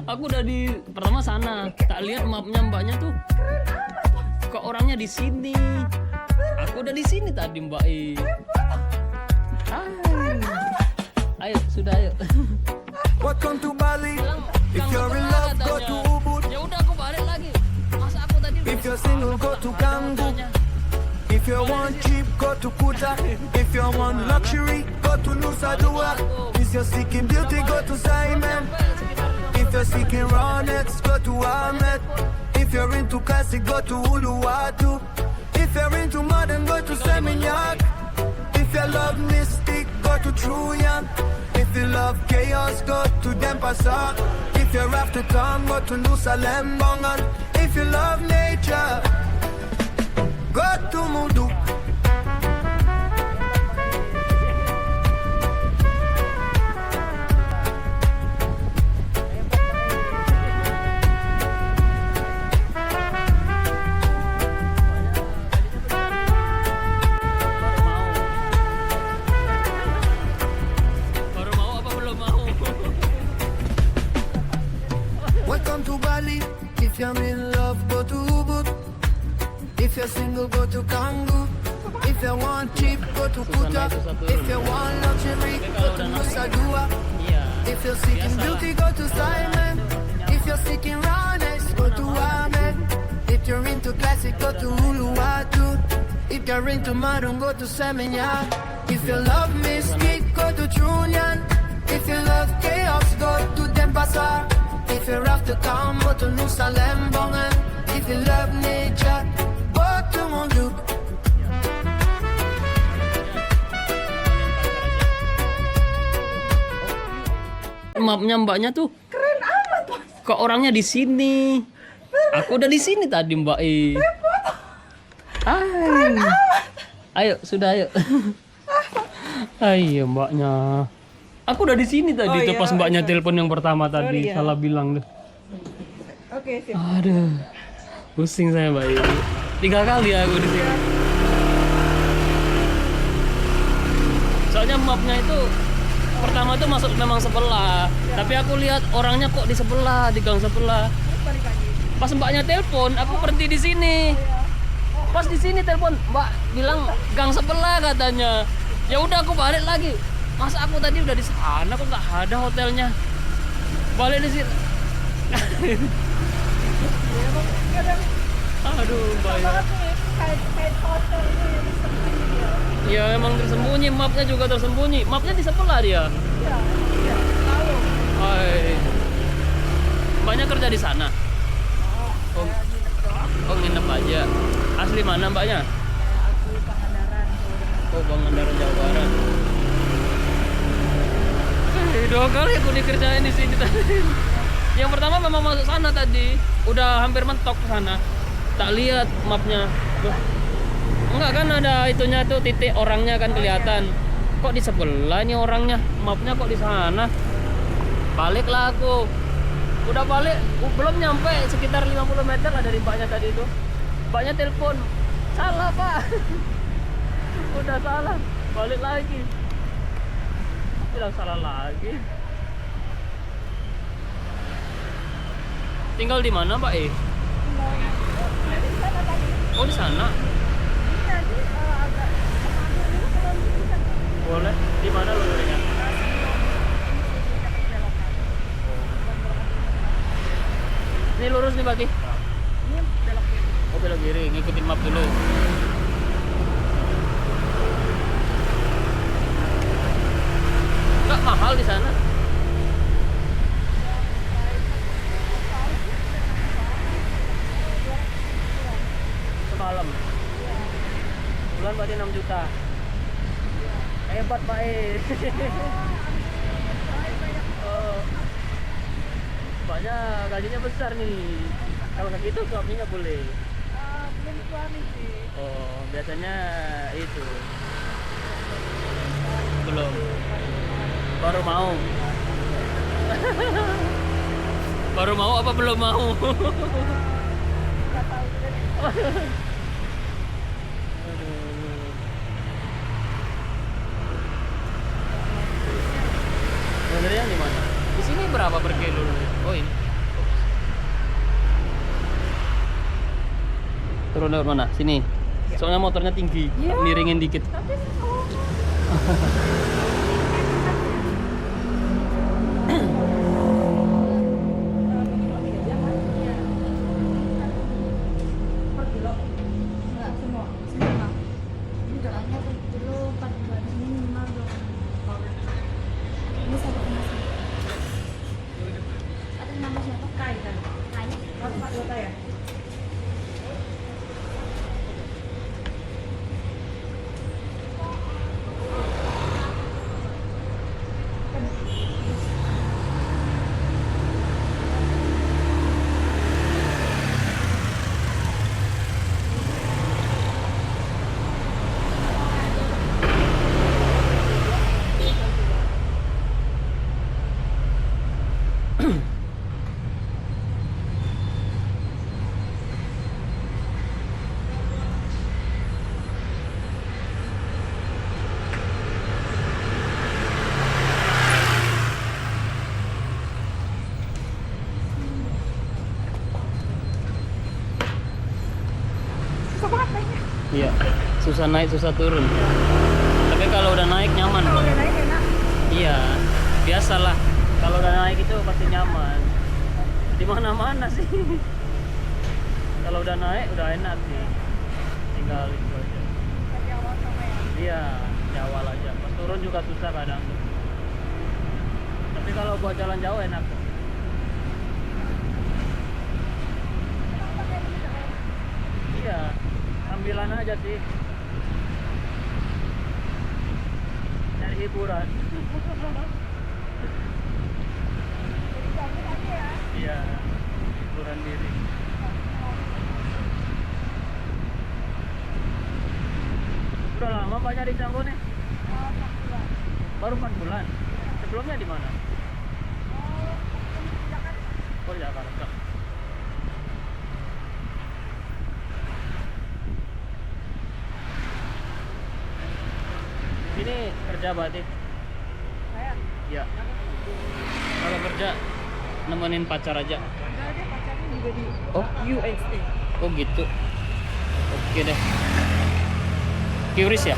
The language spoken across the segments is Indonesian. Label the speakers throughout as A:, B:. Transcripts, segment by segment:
A: Aku udah di pertama sana, tak lihat mapnya mbaknya tuh. Kok orangnya di sini? Aku udah di sini tadi Mbak I. Hai. Ayo, sudah ayo.
B: Welcome to Bali. If
A: Gang
B: you're in
A: sebelah
B: love, go
A: katanya.
B: to Ubud.
A: Ya udah aku balik lagi. Masa aku tadi udah
B: If you're
A: di sana,
B: single, go
A: kok
B: to
A: nggak ada
B: Canggu.
A: hotelnya?
B: If you want cheap, go to Kuta. If you want luxury, go to Nusa Dua. If you're seeking beauty, go to Simon. If you're seeking rawness, go to Ahmed. If you're into classic, go to Uluwatu. If you're into modern, go to Seminyak. If you love mystic, go to Truyan. If you love chaos, go to Denpasar. If you're after town, go to Nusa Lembongan. If you love nature, go to Mudu.
A: Baru mau apa belum mau?
B: Welcome to Bali. If you're in love, go to Ubud. If you're single, go to Canggu. If you want cheap, go to Kuta. If you want luxury, go to Nusa Dua.
A: Iya.
B: If you're seeking
A: Biasa.
B: beauty, go to Simon. If you're seeking rawness, go to Ahmed. If you're into classic, go to Uluwatu. If you're into modern, go to Seminyak. If you love mystic, go to Trunyan. If you love chaos, go to Denpasar. If you're after town, go to Nusa Lembongan. If you love nature, go to Monduk.
A: Mapnya mbaknya tuh keren amat. Kok orangnya di sini? Aku udah di sini tadi Mbak I. Hai. Ayo, sudah ayo. Ayo mbaknya. Aku udah di sini tadi
C: Oh,
A: tuh
C: iya,
A: pas mbaknya telepon yang pertama tadi.
C: Sorry ya.
A: Salah bilang deh.
C: Oke, sip.
A: Aduh. Pusing saya Mbak I. 3 kali aku di sini. Soalnya mapnya itu pertama tuh masuk memang sebelah, tapi aku lihat orangnya kok di sebelah, di gang sebelah.
C: Balik lagi.
A: Pas mbaknya telepon, aku berhenti di sini. Pas di sini telepon, mbak bilang gang sebelah katanya. Ya udah aku balik lagi. Masa aku tadi udah di sana kok nggak ada hotelnya? Balik di sini. Aduh, mbak ya.
C: Banget nih, kayak hotel itu yang tersembunyi dia.
A: Ya emang tersembunyi, mapnya juga tersembunyi. Mapnya di sebelah dia.
C: Iya, iya, tahu.
A: Hai. Mbaknya kerja di sana. Oh,
C: Saya nginep doang.
A: oh nginep aja. Asli mana mbaknya?
C: Aku Pangandaran, Jawa Barat.
A: Oh, Pangandaran Jawa Barat. 2 kali aku dikerjain di sini tadi. Yang pertama memang masuk sana tadi, udah hampir mentok ke sana. Tak lihat mapnya. Loh, enggak kan ada itunya tuh titik orangnya kan kelihatan. Kok di sebelah nih orangnya? Mapnya kok di sana? Baliklah aku. Udah balik, belum nyampe sekitar 50 meter lah dari mbaknya tadi itu. Mbaknya telepon, salah pak. Udah salah, balik lagi. Bilang salah lagi. Tinggal di mana mbak E?
C: Dari sana tadi.
A: Oh di sana.
C: Jadi agak kemana dulu kalau bisa
A: Boleh. Di mana lo lurusnya? Ini lurus nih bagi.
C: ini belok kiri.
A: Oh belok kiri, ngikutin map dulu. Nggak mahal di sana. Semalam. Bulan berarti 6 juta. Hebat Pak E. Oh. Mbaknya gajinya besar nih. Kalau kayak gitu suaminya boleh.
C: Belum suami sih.
A: Oh, biasanya itu. Belum. Baru mau. Baru mau apa belum mau?
C: Nggak tahu juga nih.
A: Sebenarnya di mana? Di sini berapa per kilo? Oh ini. Turun lewat mana? Sini. Soalnya motornya tinggi.
C: Iya.
A: Miringin dikit.
C: Tapi oh. Enggak semua. Semua. Ini doanya per kilo 4 ini minimal dong. Ini satu koma satu. Atas nama siapa? Kai kan? Kai. Harus Pak Dota ya? Susah banget naiknya.
A: Iya. Susah naik, susah turun. Tapi kalau udah naik nyaman.
C: Kalau udah naik enak.
A: Iya. Biasalah. Kalau udah naik itu pasti nyaman. Di mana-mana sih. Kalau udah naik udah enak sih. Tinggal itu aja.
C: Dari awal sama ya.
A: Iya, di awal aja. Pas turun juga susah kadang tuh. Tapi kalau buat jalan jauh enak tuh. Iya, sambilan aja sih. Cari hiburan. Iya, hiburan diri. Udah lama Pak nyari Canggu nih? Baru 4 bulan. Sebelumnya di mana? Oh, Jakarta. Ini kerja berarti?
C: Saya.
A: Iya. Kalau kerja nemenin pacar aja.
C: Enggak ada pacarnya juga di
A: Oh,
C: USA.
A: oh gitu. Oke deh. Curious ya?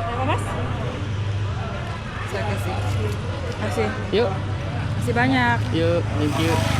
C: Apa Mas? Saya kasih. Kasih.
A: Yuk,
C: Kasih banyak.
A: yuk, thank you.